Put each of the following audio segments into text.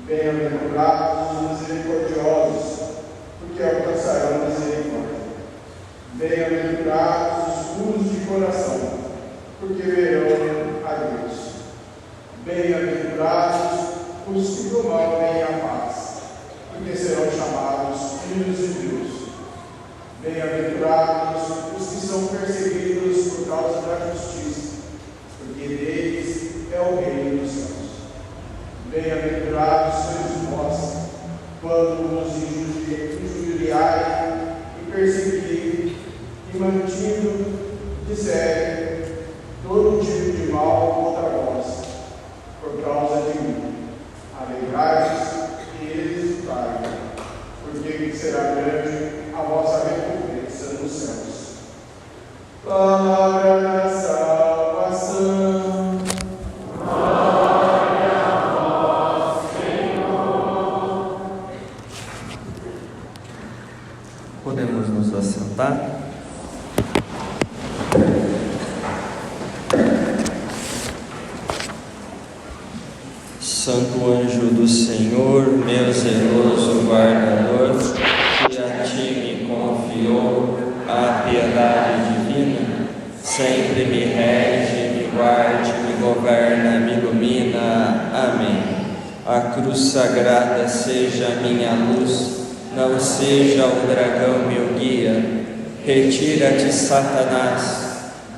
Bem-aventurados os misericordiosos, porque alcançarão misericórdia. Bem-aventurados os puros de coração, porque verão a Deus. Bem-aventurados os que promovem a paz, porque serão chamados filhos de Deus. Bem-aventurados os que são perseguidos por causa da justiça, porque deles é o reino dos céus. Bem-aventurados sois vós, quando os injuriarem e perseguirem, e mantido disserem todo tipo de mal contra vós, por causa de mim. Alegrai-vos e exultai, porque será grande a vossa recompensa nos céus. Palavra da salvação. Podemos nos assentar. Santo anjo do Senhor, meu zeloso guardador, que a ti me confiou a piedade divina, sempre me rege, me guarde, me governa, me ilumina. Amém. A cruz sagrada seja minha luz, não seja o dragão meu guia. Retira-te, Satanás,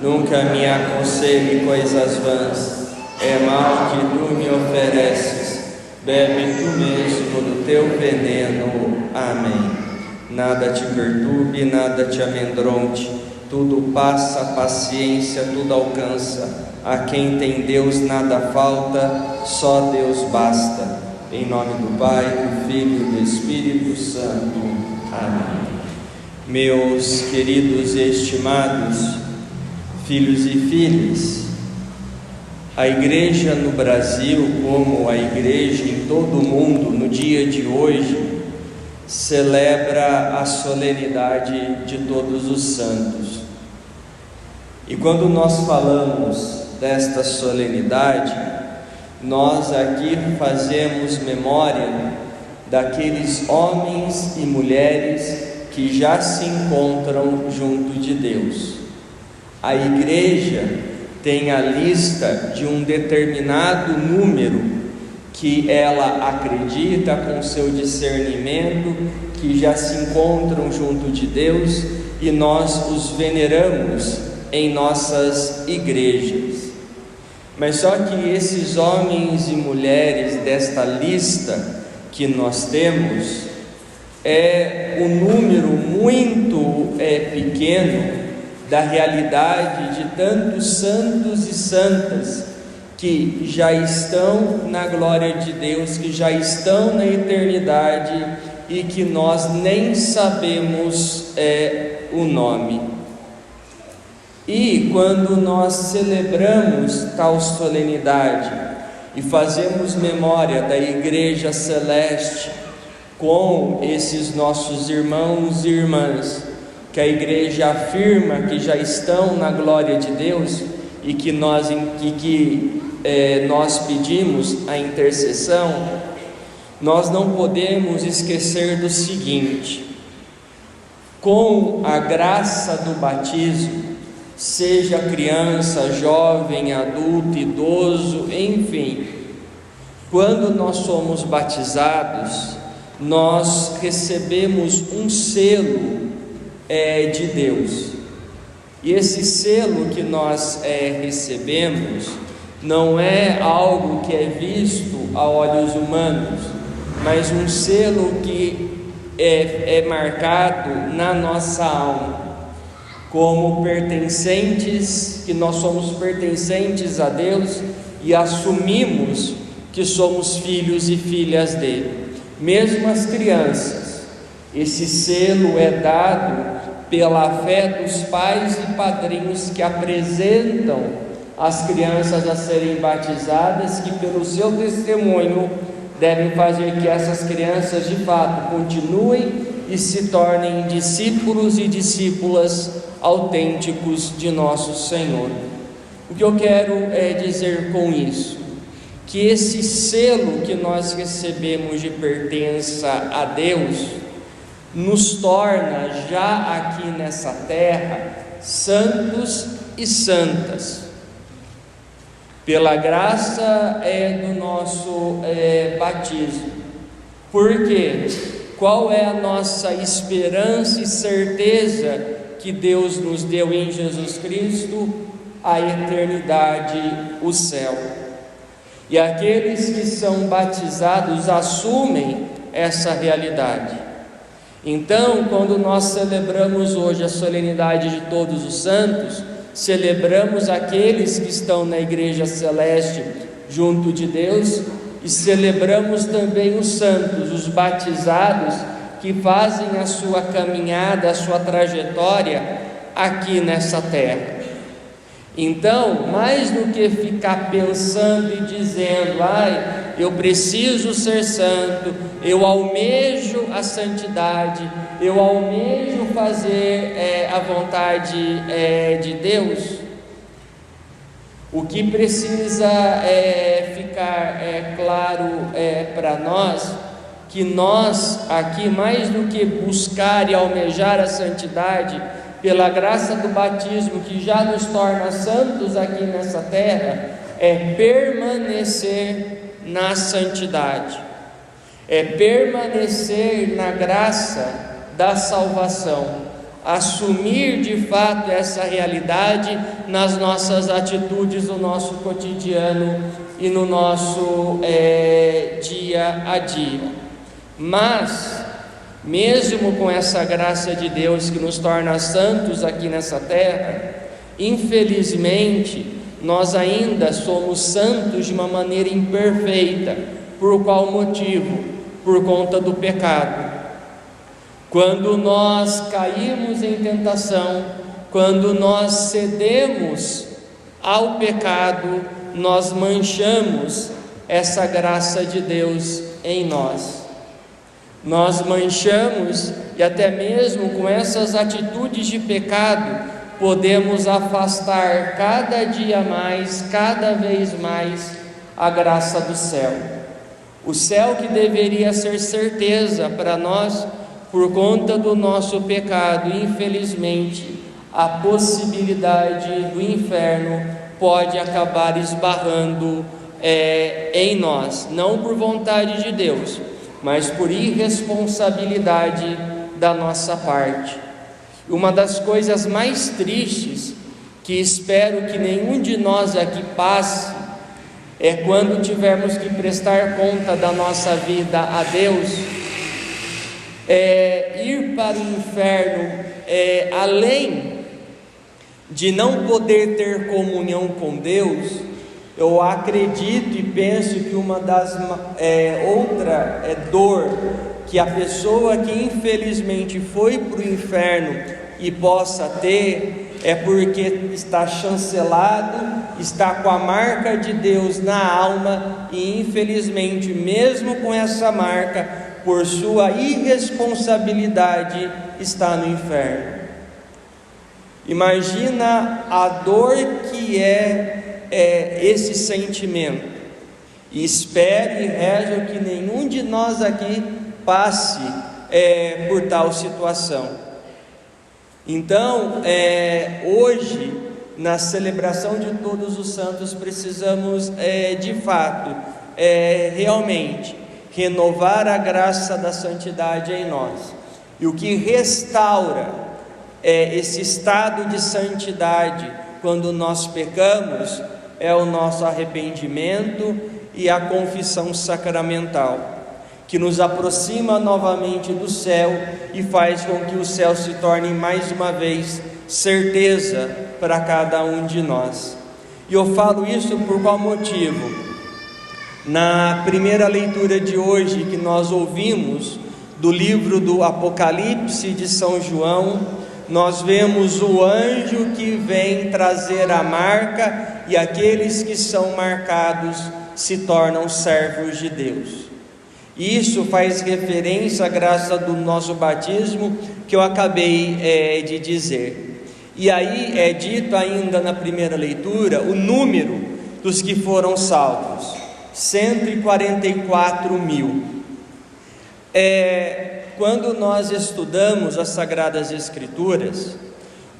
nunca me aconselhe coisas vãs. É mal que tu me ofereces, bebe tu mesmo do teu veneno. Amém. Nada te perturbe, nada te amedronte, tudo passa, paciência tudo alcança. A quem tem Deus nada falta, só Deus basta. Em nome do Pai, do Filho e do Espírito Santo. Amém. Meus queridos e estimados filhos e filhas, a igreja no Brasil, como a igreja em todo o mundo, no dia de hoje, celebra a solenidade de Todos os Santos. E quando nós falamos desta solenidade, nós aqui fazemos memória daqueles homens e mulheres que já se encontram junto de Deus. A igreja tem a lista de um determinado número que ela acredita com seu discernimento que já se encontram junto de Deus, e nós os veneramos em nossas igrejas. Mas só que esses homens e mulheres desta lista que nós temos é um número muito pequeno da realidade de tantos santos e santas que já estão na glória de Deus, que já estão na eternidade e que nós nem sabemos o nome. E quando nós celebramos tal solenidade e fazemos memória da Igreja Celeste com esses nossos irmãos e irmãs, que a igreja afirma que já estão na glória de Deus e que nós pedimos a intercessão, nós não podemos esquecer do seguinte: com a graça do batismo, seja criança, jovem, adulto, idoso, enfim, quando nós somos batizados, nós recebemos um selo de Deus. E esse selo que nós recebemos não é algo que é visto a olhos humanos, mas um selo que é marcado na nossa alma, como pertencentes, que nós somos pertencentes a Deus e assumimos que somos filhos e filhas dele. Mesmo as crianças, esse selo é dado pela fé dos pais e padrinhos que apresentam as crianças a serem batizadas, que pelo seu testemunho devem fazer que essas crianças de fato continuem e se tornem discípulos e discípulas autênticos de nosso Senhor. O que eu quero dizer com isso? que esse selo que nós recebemos de pertença a Deus nos torna, já aqui nessa terra, santos e santas, pela graça do nosso batismo. Por quê? Qual é a nossa esperança e certeza que Deus nos deu em Jesus Cristo? A eternidade, o céu. E aqueles que são batizados assumem essa realidade. Então, quando nós celebramos hoje a solenidade de Todos os Santos, celebramos aqueles que estão na Igreja Celeste junto de Deus, e celebramos também os santos, os batizados, que fazem a sua caminhada, a sua trajetória aqui nessa terra. Então, mais do que ficar pensando e dizendo, eu preciso ser santo, eu almejo a santidade, eu almejo fazer a vontade de Deus, o que precisa ficar claro para nós, que nós aqui, mais do que buscar e almejar a santidade, pela graça do batismo que já nos torna santos aqui nessa terra, é permanecer na santidade, é permanecer na graça da salvação, assumir de fato essa realidade nas nossas atitudes, no nosso cotidiano e no nosso dia a dia. Mas, mesmo com essa graça de Deus que nos torna santos aqui nessa terra, infelizmente, nós ainda somos santos de uma maneira imperfeita. Por qual motivo? Por conta do pecado. Quando nós caímos em tentação, quando nós cedemos ao pecado, nós manchamos essa graça de Deus em nós. Nós manchamos, e até mesmo com essas atitudes de pecado, podemos afastar cada dia mais, cada vez mais, a graça do céu. O céu que deveria ser certeza para nós, por conta do nosso pecado, infelizmente, a possibilidade do inferno pode acabar esbarrando em nós, não por vontade de Deus, mas por irresponsabilidade da nossa parte. Uma das coisas mais tristes, que espero que nenhum de nós aqui passe, é quando tivermos que prestar conta da nossa vida a Deus, ir para o inferno, além de não poder ter comunhão com Deus. Eu acredito e penso que uma das outra dor que a pessoa que infelizmente foi para o inferno e possa ter, é porque está chancelado, está com a marca de Deus na alma, e infelizmente, mesmo com essa marca, por sua irresponsabilidade, está no inferno. Imagina a dor que é esse sentimento. E espero e rezo que nenhum de nós aqui passe por tal situação. Então, hoje, na celebração de Todos os Santos, precisamos de fato, realmente, renovar a graça da santidade em nós. E o que restaura esse estado de santidade quando nós pecamos é o nosso arrependimento e a confissão sacramental, que nos aproxima novamente do céu e faz com que o céu se torne mais uma vez certeza para cada um de nós. E eu falo isso por qual motivo? Na primeira leitura de hoje que nós ouvimos do livro do Apocalipse de São João, nós vemos o anjo que vem trazer a marca, e aqueles que são marcados se tornam servos de Deus. Isso faz referência à graça do nosso batismo que eu acabei de dizer. E aí é dito ainda na primeira leitura o número dos que foram salvos. 144 mil. Quando nós estudamos as Sagradas Escrituras,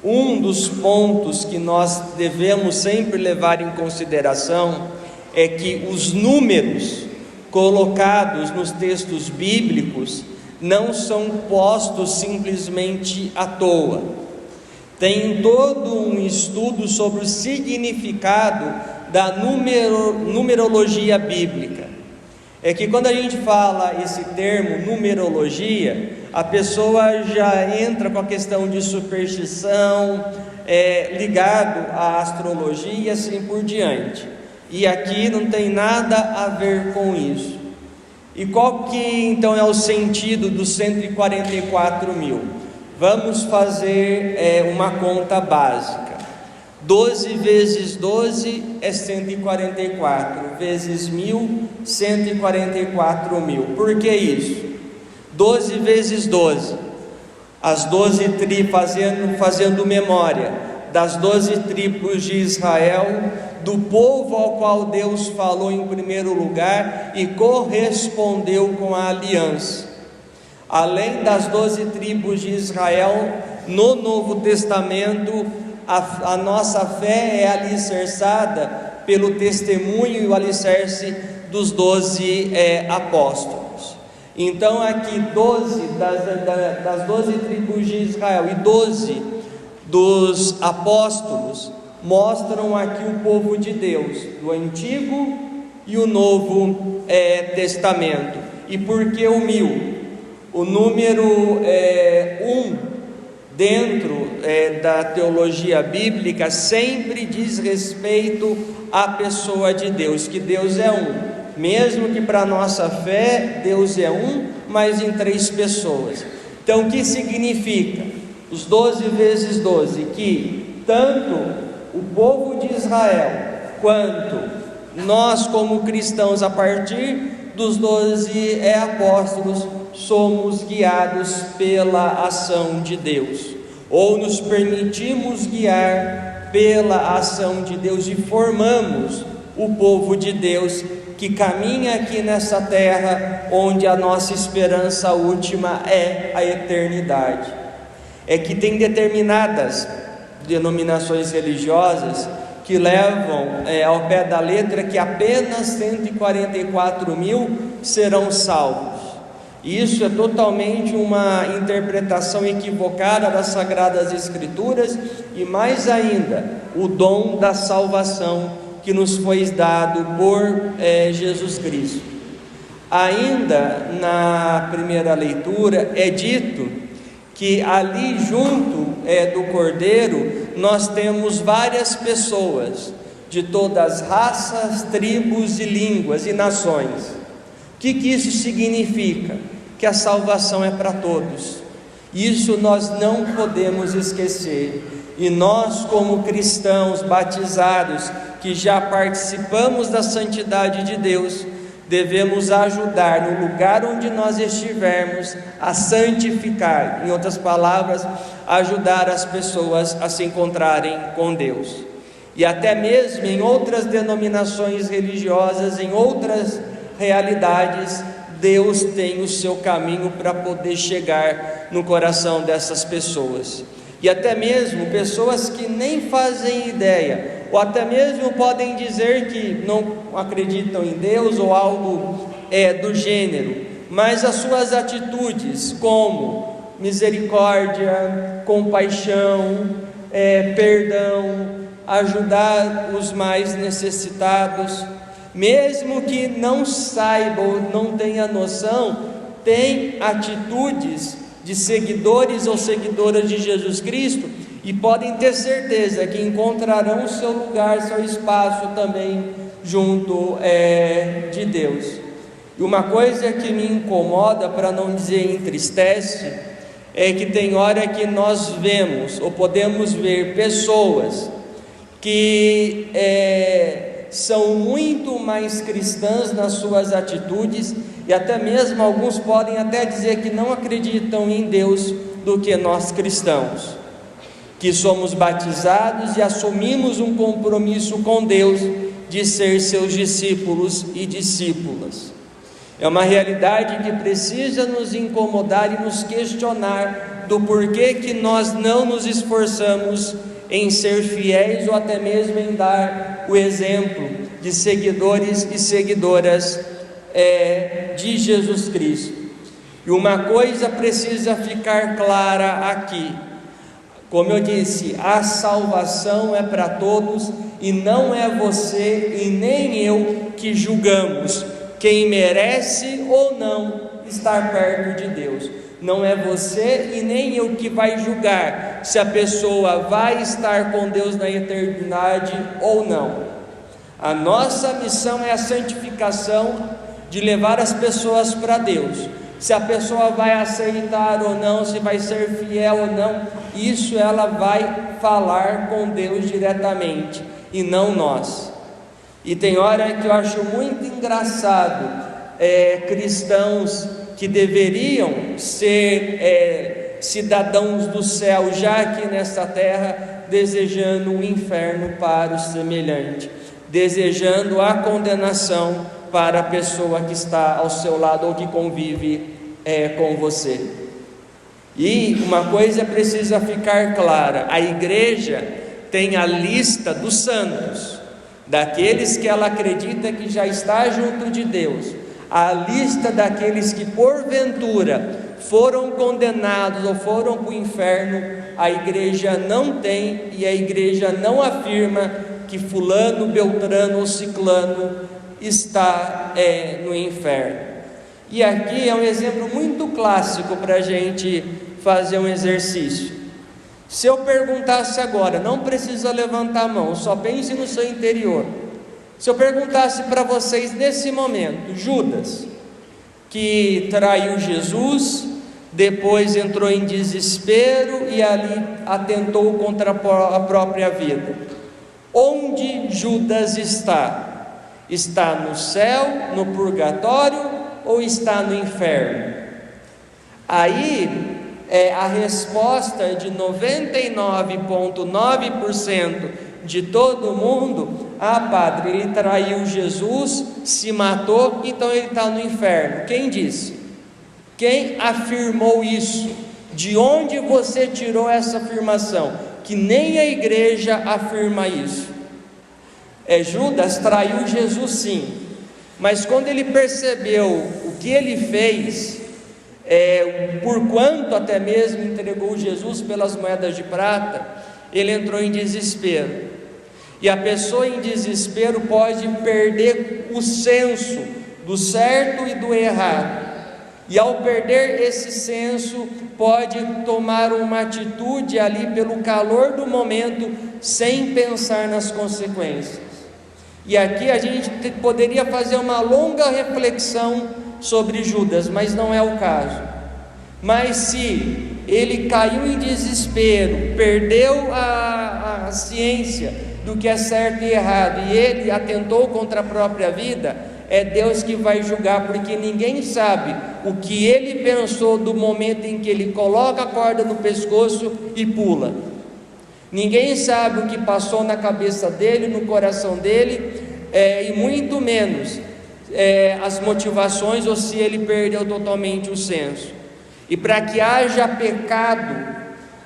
um dos pontos que nós devemos sempre levar em consideração é que os números colocados nos textos bíblicos não são postos simplesmente à toa. Tem todo um estudo sobre o significado da numerologia bíblica. É que quando a gente fala esse termo numerologia, a pessoa já entra com a questão de superstição, ligado à astrologia e assim por diante. E aqui não tem nada a ver com isso. E qual que então é o sentido dos 144 mil? Vamos fazer uma conta básica. 12 vezes 12 é 144, vezes 1000, 144 mil. Por que isso? 12 vezes 12, as 12 tribos, fazendo memória das 12 tribos de Israel, do povo ao qual Deus falou em primeiro lugar e correspondeu com a aliança. Além das 12 tribos de Israel, no Novo Testamento, a nossa fé é alicerçada pelo testemunho e o alicerce dos 12 apóstolos. Então aqui 12 das 12 tribos de Israel e 12 dos apóstolos mostram aqui o povo de Deus, do Antigo e o Novo Testamento. E por que o 1000? O número 1 dentro da teologia bíblica sempre diz respeito à pessoa de Deus, que Deus é um. Mesmo que para a nossa fé, Deus é um, mas em 3 pessoas. Então o que significa? Os 12 vezes 12, que tanto o povo de Israel, quanto nós como cristãos, a partir dos 12 apóstolos, somos guiados pela ação de Deus, ou nos permitimos guiar pela ação de Deus e formamos o povo de Deus que caminha aqui nessa terra, onde a nossa esperança última é a eternidade. É que tem determinadas denominações religiosas que levam ao pé da letra que apenas 144 mil serão salvos. Isso é totalmente uma interpretação equivocada das Sagradas Escrituras e mais ainda, o dom da salvação que nos foi dado por Jesus Cristo. Ainda na primeira leitura é dito que ali junto do Cordeiro nós temos várias pessoas de todas as raças, tribos e línguas e nações. O que isso significa? Que a salvação é para todos. Isso nós não podemos esquecer. E nós, como cristãos batizados, que já participamos da santidade de Deus, devemos ajudar no lugar onde nós estivermos a santificar, em outras palavras, ajudar as pessoas a se encontrarem com Deus. E até mesmo em outras denominações religiosas, em outras realidades, Deus tem o seu caminho para poder chegar no coração dessas pessoas. E até mesmo pessoas que nem fazem ideia, ou até mesmo podem dizer que não acreditam em Deus ou algo do gênero, mas as suas atitudes como misericórdia, compaixão, perdão, ajudar os mais necessitados, mesmo que não saiba ou não tenha noção, tem atitudes de seguidores ou seguidoras de Jesus Cristo e podem ter certeza que encontrarão o seu lugar, seu espaço também junto de Deus. E uma coisa que me incomoda, para não dizer entristece, é que tem hora que nós vemos ou podemos ver pessoas que são muito mais cristãs nas suas atitudes, e até mesmo alguns podem até dizer que não acreditam em Deus do que nós cristãos, que somos batizados e assumimos um compromisso com Deus de ser seus discípulos e discípulas. É uma realidade que precisa nos incomodar e nos questionar do porquê que nós não nos esforçamos em ser fiéis ou até mesmo em dar o exemplo de seguidores e seguidoras de Jesus Cristo. E uma coisa precisa ficar clara aqui: como eu disse, a salvação é para todos e não é você e nem eu que julgamos quem merece ou não estar perto de Deus. Não é você e nem eu que vai julgar se a pessoa vai estar com Deus na eternidade ou não. A nossa missão é a santificação, de levar as pessoas para Deus. Se a pessoa vai aceitar ou não, se vai ser fiel ou não, isso ela vai falar com Deus diretamente e não nós. E tem hora que eu acho muito engraçado cristãos que deveriam ser cidadãos do céu já aqui nesta terra, desejando um inferno para o semelhante, desejando a condenação para a pessoa que está ao seu lado ou que convive com você. E uma coisa precisa ficar clara: a igreja tem a lista dos santos, daqueles que ela acredita que já está junto de Deus. A lista daqueles que porventura foram condenados ou foram para o inferno, a igreja não tem, e a igreja não afirma que fulano, beltrano ou ciclano está no inferno. E aqui é um exemplo muito clássico para a gente fazer um exercício. Se eu perguntasse agora, não precisa levantar a mão, só pense no seu interior. Se eu perguntasse para vocês nesse momento, Judas, que traiu Jesus, depois entrou em desespero e ali atentou contra a própria vida, onde Judas está? Está no céu, no purgatório ou está no inferno? Aí a resposta de 99,9% de todo mundo: padre, ele traiu Jesus, se matou, então ele está no inferno. Quem disse? Quem afirmou isso? De onde você tirou essa afirmação? Que nem a igreja afirma isso. Judas traiu Jesus, sim, mas quando ele percebeu o que ele fez, por quanto até mesmo entregou Jesus pelas moedas de prata, ele entrou em desespero. E a pessoa em desespero pode perder o senso do certo e do errado, e ao perder esse senso pode tomar uma atitude ali pelo calor do momento, sem pensar nas consequências. E aqui a gente poderia fazer uma longa reflexão sobre Judas, mas não é o caso. Mas se ele caiu em desespero, perdeu a ciência do que é certo e errado, e ele atentou contra a própria vida, é Deus que vai julgar, porque ninguém sabe o que ele pensou do momento em que ele coloca a corda no pescoço e pula. Ninguém sabe o que passou na cabeça dele, no coração dele, e muito menos as motivações, ou se ele perdeu totalmente o senso. E para que haja pecado,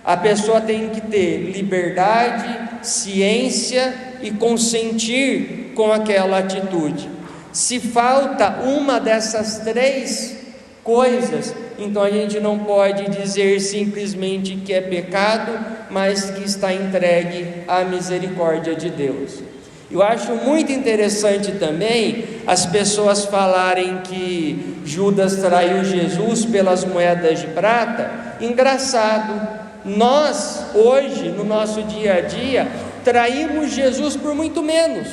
a pessoa tem que ter liberdade, ciência e consentir com aquela atitude. Se falta uma dessas três coisas, então a gente não pode dizer simplesmente que é pecado, mas que está entregue à misericórdia de Deus. Eu acho muito interessante também as pessoas falarem que Judas traiu Jesus pelas moedas de prata. Engraçado, nós hoje no nosso dia a dia traímos Jesus por muito menos.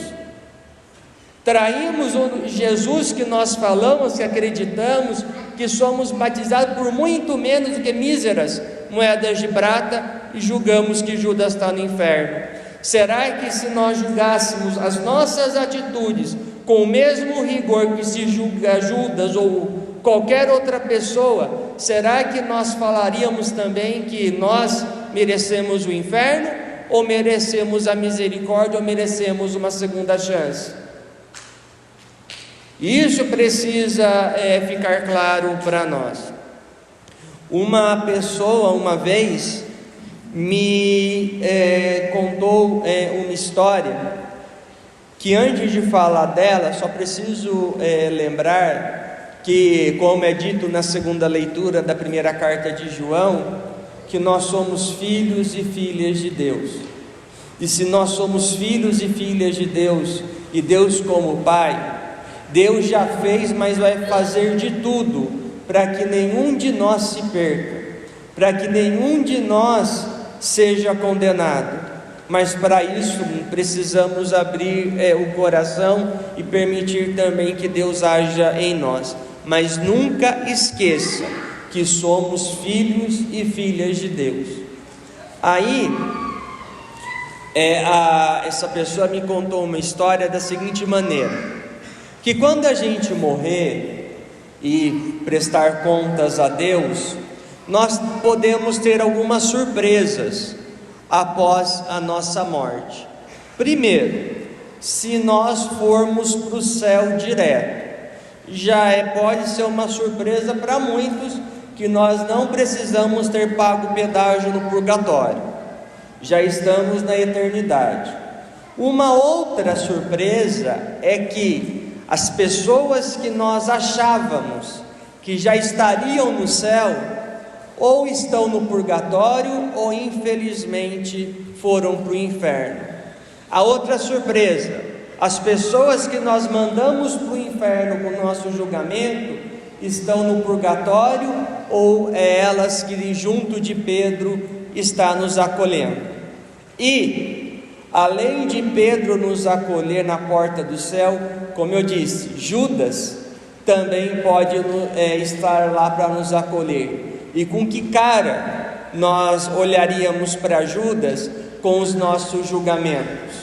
Traímos o Jesus que nós falamos, que acreditamos, que somos batizados por muito menos do que míseras moedas de prata, e julgamos que Judas está no inferno. Será que se nós julgássemos as nossas atitudes com o mesmo rigor que se julga Judas ou qualquer outra pessoa, será que nós falaríamos também que nós merecemos o inferno, ou merecemos a misericórdia, ou merecemos uma segunda chance? Isso precisa ficar claro para nós. Uma pessoa, uma vez, me contou uma história, que antes de falar dela, só preciso lembrar que, como é dito na segunda leitura da primeira carta de João, que nós somos filhos e filhas de Deus. E se nós somos filhos e filhas de Deus, e Deus como Pai, Deus já fez, mas vai fazer de tudo para que nenhum de nós se perca, para que nenhum de nós seja condenado. Mas para isso precisamos abrir o coração e permitir também que Deus haja em nós. Mas nunca esqueça que somos filhos e filhas de Deus. Aí, essa pessoa me contou uma história da seguinte maneira: que quando a gente morrer e prestar contas a Deus, nós podemos ter algumas surpresas após a nossa morte. Primeiro, se nós formos para o céu direto, já pode ser uma surpresa para muitos, que nós não precisamos ter pago pedágio no purgatório, já estamos na eternidade. Uma outra surpresa é que as pessoas que nós achávamos que já estariam no céu, ou estão no purgatório, ou infelizmente foram para o inferno. A outra surpresa: as pessoas que nós mandamos para o inferno com o nosso julgamento, estão no purgatório, ou elas que junto de Pedro está nos acolhendo. E além de Pedro nos acolher na porta do céu, como eu disse, Judas também pode estar lá para nos acolher. E com que cara nós olharíamos para Judas com os nossos julgamentos,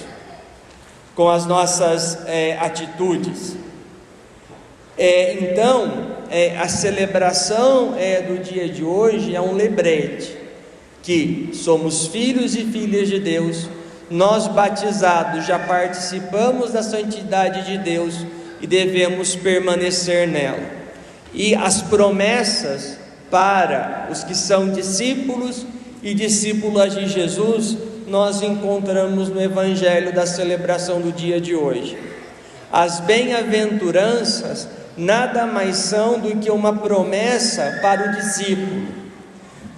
com as nossas atitudes? Então, a celebração do dia de hoje é um lembrete que somos filhos e filhas de Deus. Nós batizados já participamos da santidade de Deus e devemos permanecer nela. E as promessas para os que são discípulos e discípulas de Jesus, nós encontramos no Evangelho da celebração do dia de hoje. As bem-aventuranças nada mais são do que uma promessa para o discípulo,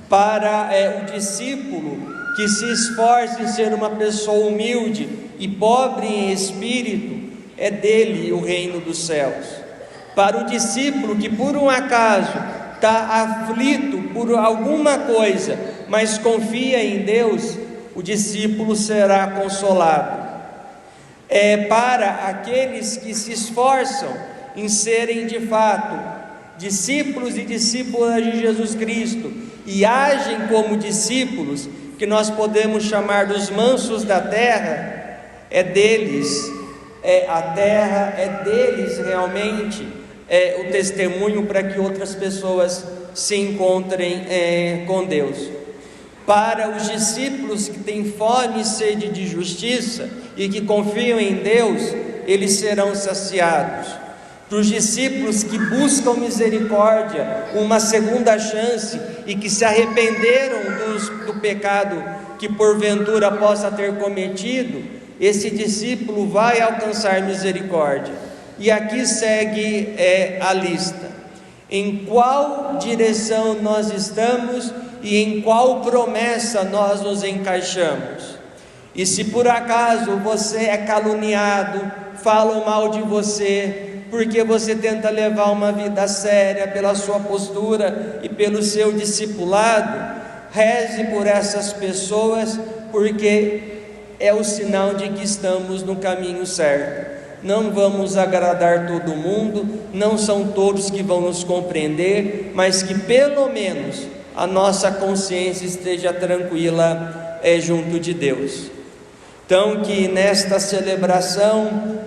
para o discípulo que se esforce em ser uma pessoa humilde e pobre em espírito, é dele o reino dos céus. Para o discípulo que por um acaso está aflito por alguma coisa, mas confia em Deus, o discípulo será consolado. Para aqueles que se esforçam em serem de fato discípulos e discípulas de Jesus Cristo e agem como discípulos, que nós podemos chamar dos mansos da terra, é deles, a terra é deles realmente, o testemunho para que outras pessoas se encontrem com Deus. Para os discípulos que têm fome e sede de justiça e que confiam em Deus, eles serão saciados. Para os discípulos que buscam misericórdia, uma segunda chance, e que se arrependeram do pecado que porventura possa ter cometido, esse discípulo vai alcançar misericórdia. E aqui segue a lista: em qual direção nós estamos e em qual promessa nós nos encaixamos. E se por acaso você é caluniado, falam mal de você, porque você tenta levar uma vida séria pela sua postura e pelo seu discipulado, reze por essas pessoas, porque é o sinal de que estamos no caminho certo. Não vamos agradar todo mundo, não são todos que vão nos compreender, mas que pelo menos a nossa consciência esteja tranquila junto de Deus. Então, que nesta celebração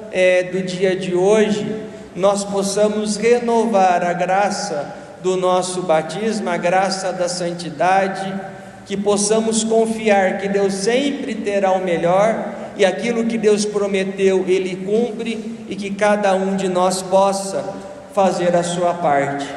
do dia de hoje, nós possamos renovar a graça do nosso batismo, a graça da santidade, que possamos confiar que Deus sempre terá o melhor e aquilo que Deus prometeu, Ele cumpre, e que cada um de nós possa fazer a sua parte,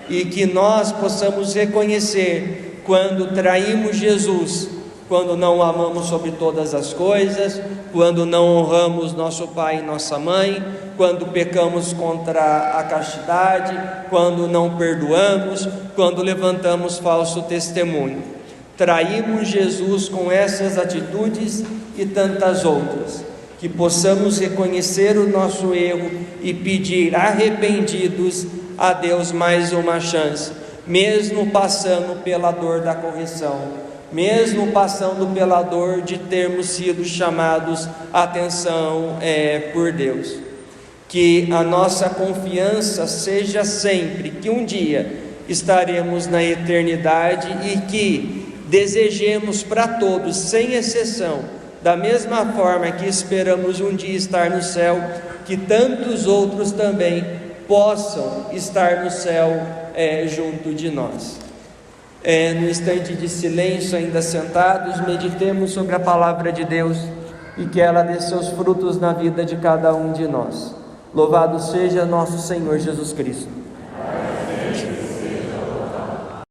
e que nós possamos reconhecer quando traímos Jesus, quando não o amamos sobre todas as coisas, quando não honramos nosso pai e nossa mãe, quando pecamos contra a castidade, quando não perdoamos, quando levantamos falso testemunho. Traímos Jesus com essas atitudes e tantas outras, que possamos reconhecer o nosso erro e pedir arrependidos a Deus mais uma chance, mesmo passando pela dor da correção, mesmo passando pela dor de termos sido chamados a atenção por Deus. Que a nossa confiança seja sempre que um dia estaremos na eternidade, e que desejemos para todos, sem exceção, da mesma forma que esperamos um dia estar no céu, que tantos outros também possam estar no céu junto de nós. No instante de silêncio, ainda sentados, meditemos sobre a palavra de Deus, e que ela dê seus frutos na vida de cada um de nós. Louvado seja nosso Senhor Jesus Cristo.